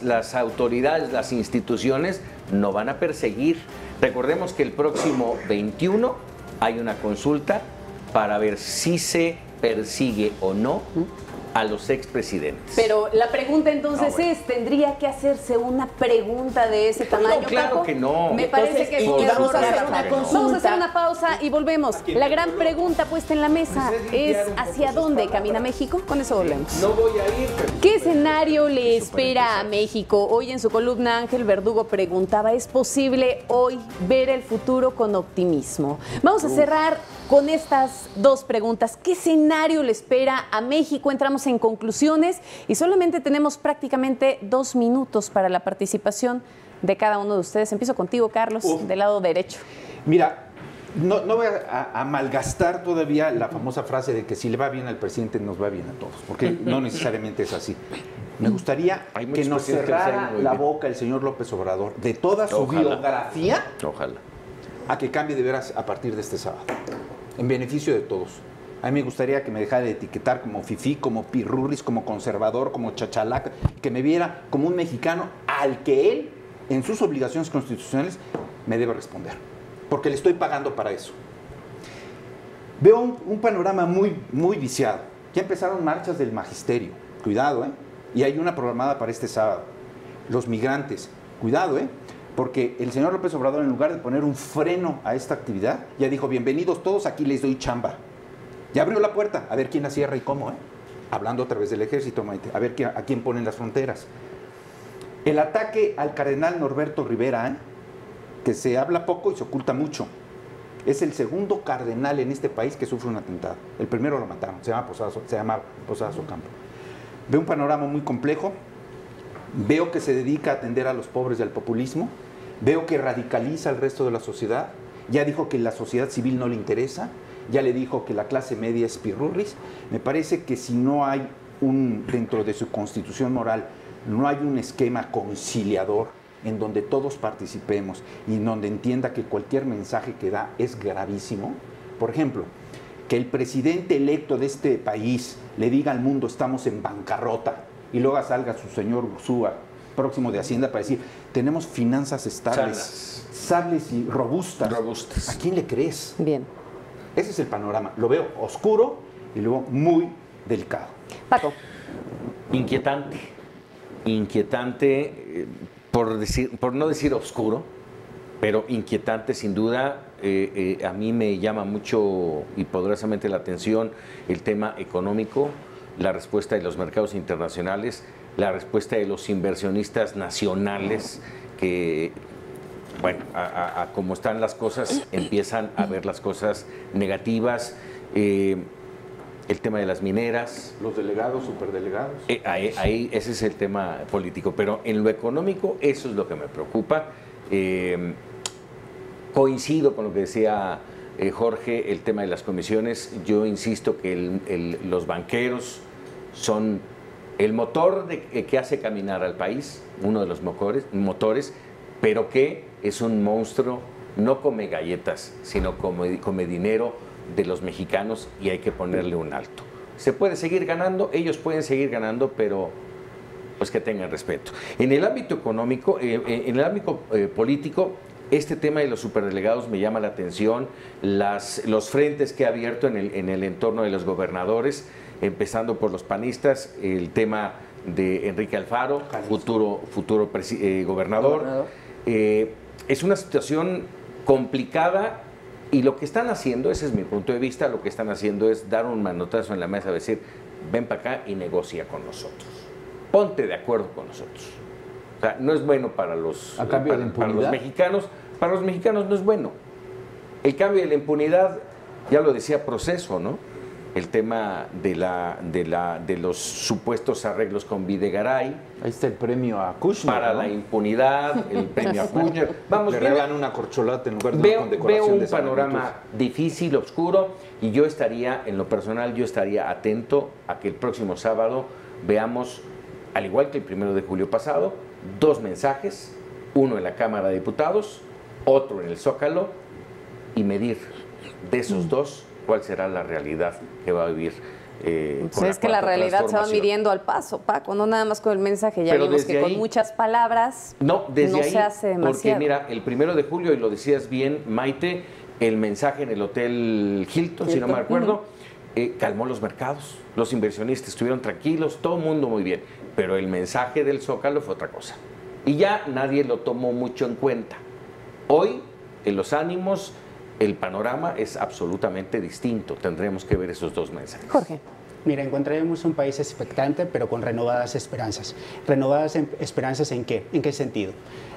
las autoridades, las instituciones no van a perseguir. Recordemos que el próximo 21 hay una consulta para ver si se persigue o no a los expresidentes. Pero la pregunta entonces bueno. ¿tendría que hacerse una pregunta de ese tamaño? claro Paco? que no. Me parece que Entonces, sí, vamos a claro hacer que una no. consulta. Vamos a hacer una pausa y volvemos. La gran pregunta puesta en la mesa es ¿hacia dónde camina México? Con eso volvemos. No voy a ir. ¿Qué escenario le espera a México? Hoy en su columna Ángel Verdugo preguntaba, ¿es posible hoy ver el futuro con optimismo? Vamos a cerrar con estas dos preguntas. ¿Qué escenario le espera a México? Entramos en conclusiones y solamente tenemos prácticamente 2 minutos para la participación de cada uno de ustedes. Empiezo contigo, Carlos, del lado derecho. Mira, no voy a malgastar todavía la famosa frase de que si le va bien al presidente nos va bien a todos, porque no necesariamente es así. Me gustaría Hay que muchos nos presidentes que cerrara salen muy la bien. boca el señor López Obrador de toda su Ojalá. biografía Ojalá. a que cambie de veras a partir de este sábado, en beneficio de todos. A mí me gustaría que me dejara de etiquetar como fifí, como pirurris, como conservador, como chachalaca, que me viera como un mexicano al que él, en sus obligaciones constitucionales, me debe responder, porque le estoy pagando para eso. Veo un panorama muy viciado. Ya empezaron marchas del magisterio, cuidado, ¿eh? Y hay una programada para este sábado. Los migrantes, cuidado, ¿eh? Porque el señor López Obrador, en lugar de poner un freno a esta actividad, ya dijo, bienvenidos todos, aquí les doy chamba. Ya abrió la puerta, a ver quién la cierra y cómo, ¿eh? Hablando a través del ejército, Maite, a ver a quién ponen las fronteras. El ataque al cardenal Norberto Rivera, ¿eh? Que se habla poco y se oculta mucho. Es el segundo cardenal en este país que sufre un atentado. El primero lo mataron, se llama Posadas Ocampo. Veo un panorama muy complejo. Veo que se dedica a atender a los pobres y al populismo. Veo que radicaliza al resto de la sociedad. Ya dijo que la sociedad civil no le interesa. Ya le dijo que la clase media es pirurris. Me parece que si no hay dentro de su constitución moral, no hay un esquema conciliador en donde todos participemos y en donde entienda que cualquier mensaje que da es gravísimo. Por ejemplo, que el presidente electo de este país le diga al mundo estamos en bancarrota y luego salga su señor Ursúa, próximo de Hacienda, para decir tenemos finanzas estables y robustas. ¿A quién le crees? Bien. Ese es el panorama. Lo veo oscuro y luego muy delicado. Paco. Inquietante, por no decir oscuro, pero inquietante sin duda. A mí me llama mucho y poderosamente la atención el tema económico, la respuesta de los mercados internacionales, la respuesta de los inversionistas nacionales que, bueno, a como están las cosas, empiezan a ver las cosas negativas. El tema de las mineras. Los delegados, superdelegados. Ahí ese es el tema político, pero en lo económico eso es lo que me preocupa. Coincido con lo que decía Jorge, el tema de las comisiones. Yo insisto que los banqueros son el motor que hace caminar al país, uno de los motores, pero que es un monstruo, no come galletas, sino come dinero de los mexicanos y hay que ponerle un alto. Se puede seguir ganando, ellos pueden seguir ganando, pero pues que tengan respeto. En el ámbito económico, en el ámbito político, este tema de los superdelegados me llama la atención, los frentes que ha abierto en el entorno de los gobernadores, empezando por los panistas, el tema de Enrique Alfaro, futuro gobernador. Es una situación complicada y lo que están haciendo, ese es mi punto de vista, lo que están haciendo es dar un manotazo en la mesa, decir, ven para acá y negocia con nosotros. Ponte de acuerdo con nosotros. O sea, no es bueno para los mexicanos, para los mexicanos no es bueno. El cambio de la impunidad, ya lo decía Proceso, ¿no? El tema de los supuestos arreglos con Videgaray. Ahí está el premio a Kushner, para ¿no? la impunidad, el premio a Kushner. Vamos, le regalan una corcholata en lugar de una veo condecoración un de esa panorama magnitud. difícil, oscuro, y yo estaría, en lo personal, yo estaría atento a que el próximo sábado veamos, al igual que el 1 de julio pasado, 2 mensajes, uno en la Cámara de Diputados, otro en el Zócalo, y medir de esos dos cuál será la realidad que va a vivir. Pues es que la realidad se va midiendo al paso, Paco, no nada más con el mensaje. Ya Pero vimos que desde con ahí, muchas palabras no ahí, se hace demasiado. porque mira, el 1 de julio, y lo decías bien, Maite, el mensaje en el Hotel Hilton, si no me acuerdo, calmó los mercados, los inversionistas estuvieron tranquilos, todo el mundo muy bien, pero el mensaje del Zócalo fue otra cosa. Y ya nadie lo tomó mucho en cuenta. Hoy, en los ánimos, el panorama es absolutamente distinto. Tendremos que ver esos 2 mensajes. Jorge. Mira, encontraremos un país expectante, pero con renovadas esperanzas. ¿Renovadas esperanzas en qué? ¿En qué sentido?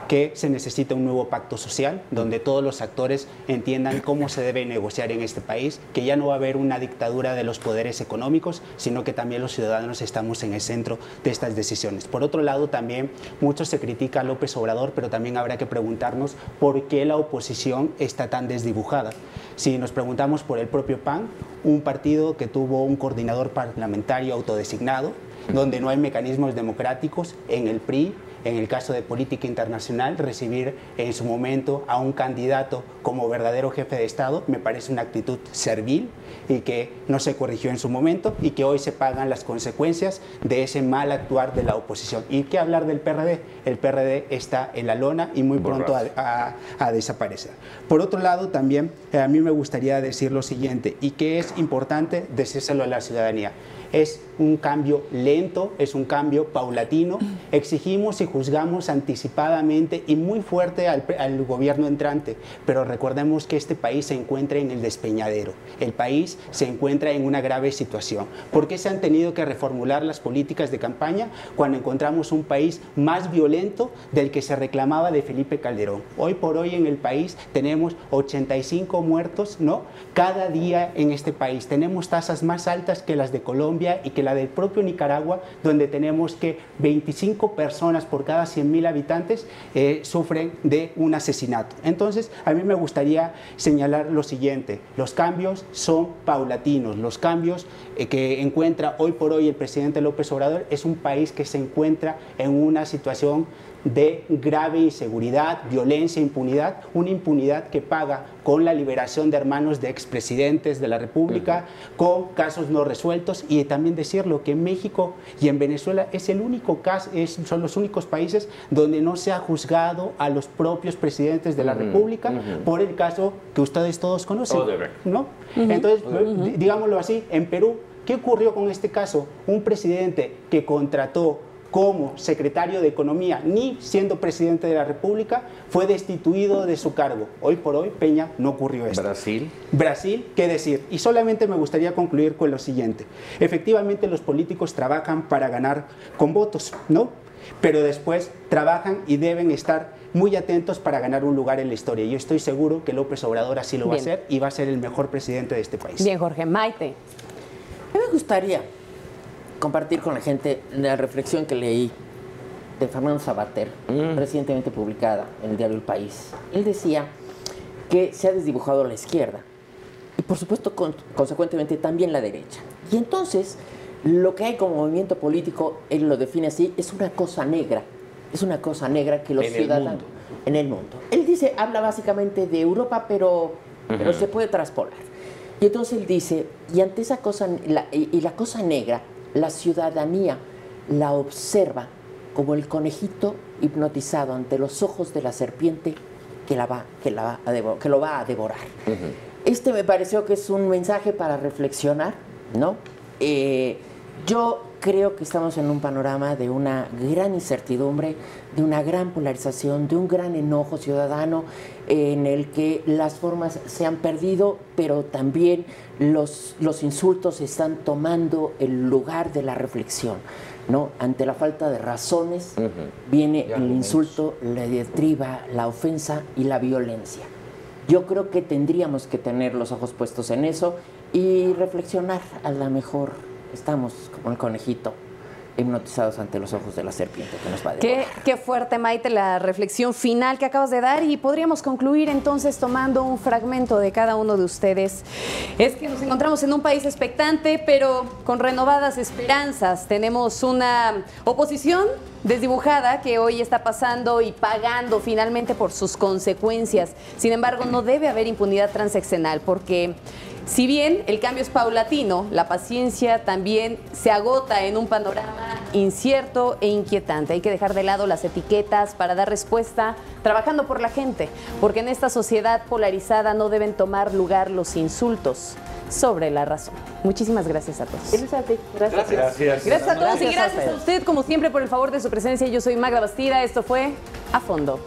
Que se necesita un nuevo pacto social donde todos los actores entiendan cómo se debe negociar en este país, que ya no va a haber una dictadura de los poderes económicos, sino que también los ciudadanos estamos en el centro de estas decisiones. Por otro lado, también mucho se critica a López Obrador, pero también habrá que preguntarnos por qué la oposición está tan desdibujada. Si nos preguntamos por el propio PAN, un partido que tuvo un coordinador parlamentario autodesignado, donde no hay mecanismos democráticos, en el PRI, en el caso de política internacional, recibir en su momento a un candidato como verdadero jefe de Estado me parece una actitud servil y que no se corrigió en su momento y que hoy se pagan las consecuencias de ese mal actuar de la oposición. ¿Y qué hablar del PRD? El PRD está en la lona y muy pronto a desaparecer. Por otro lado, también a mí me gustaría decir lo siguiente, y que es importante decírselo a la ciudadanía. Es un cambio lento, es un cambio paulatino. Exigimos y juzgamos anticipadamente y muy fuerte al gobierno entrante, pero recordemos que este país se encuentra en el despeñadero. El país se encuentra en una grave situación. ¿Por qué se han tenido que reformular las políticas de campaña cuando encontramos un país más violento del que se reclamaba de Felipe Calderón? Hoy por hoy en el país tenemos 85 muertos, ¿no?, cada día en este país. Tenemos tasas más altas que las de Colombia y que la del propio Nicaragua, donde tenemos que 25 personas por cada 100.000 habitantes sufren de un asesinato. Entonces, a mí me gustaría señalar lo siguiente: los cambios son paulatinos. Los cambios que encuentra hoy por hoy el presidente López Obrador es un país que se encuentra en una situación de grave inseguridad, violencia, impunidad, una impunidad que paga con la liberación de hermanos de expresidentes de la República, con casos no resueltos, y también decirlo que en México y en Venezuela es el único caso, son los únicos países donde no se ha juzgado a los propios presidentes de la República por el caso que ustedes todos conocen, ¿no? Entonces, digámoslo así, en Perú, ¿qué ocurrió con este caso? Un presidente que contrató como secretario de Economía, ni siendo presidente de la República, fue destituido de su cargo. Hoy por hoy, Peña, no ocurrió esto. Brasil, ¿qué decir? Y solamente me gustaría concluir con lo siguiente. Efectivamente, los políticos trabajan para ganar con votos, ¿no? Pero después trabajan y deben estar muy atentos para ganar un lugar en la historia. Yo estoy seguro que López Obrador así lo va a hacer y va a ser el mejor presidente de este país. Bien, Jorge. Maite. A mí me gustaría compartir con la gente la reflexión que leí de Fernando Sabater, recientemente publicada en el diario El País. Él decía que se ha desdibujado la izquierda y, por supuesto, consecuentemente también la derecha. Y entonces, lo que hay como movimiento político, él lo define así, es una cosa negra. Es una cosa negra que los ciudadanos... En el mundo. Él dice, habla básicamente de Europa, pero se puede traspolar. Y entonces él dice, y ante esa cosa, la cosa negra, la ciudadanía la observa como el conejito hipnotizado ante los ojos de la serpiente que lo va a devorar. Este me pareció que es un mensaje para reflexionar, ¿no? Yo creo que estamos en un panorama de una gran incertidumbre, de una gran polarización, de un gran enojo ciudadano en el que las formas se han perdido, pero también los insultos están tomando el lugar de la reflexión. ¿no? Ante la falta de razones viene el insulto, la diatriba, la ofensa y la violencia. Yo creo que tendríamos que tener los ojos puestos en eso y reflexionar. A lo mejor estamos como el conejito, hipnotizados ante los ojos de la serpiente que nos va a devorar. Qué fuerte, Maite, la reflexión final que acabas de dar, y podríamos concluir entonces tomando un fragmento de cada uno de ustedes. Es que nos encontramos en un país expectante, pero con renovadas esperanzas. Tenemos una oposición desdibujada que hoy está pasando y pagando finalmente por sus consecuencias. Sin embargo, no debe haber impunidad transaccional, porque si bien el cambio es paulatino, la paciencia también se agota en un panorama incierto e inquietante. Hay que dejar de lado las etiquetas para dar respuesta trabajando por la gente, porque en esta sociedad polarizada no deben tomar lugar los insultos sobre la razón. Muchísimas gracias a todos. Gracias a ti. Gracias a todos y gracias a usted, como siempre, por el favor de su presencia. Yo soy Magda Bastida. Esto fue A Fondo.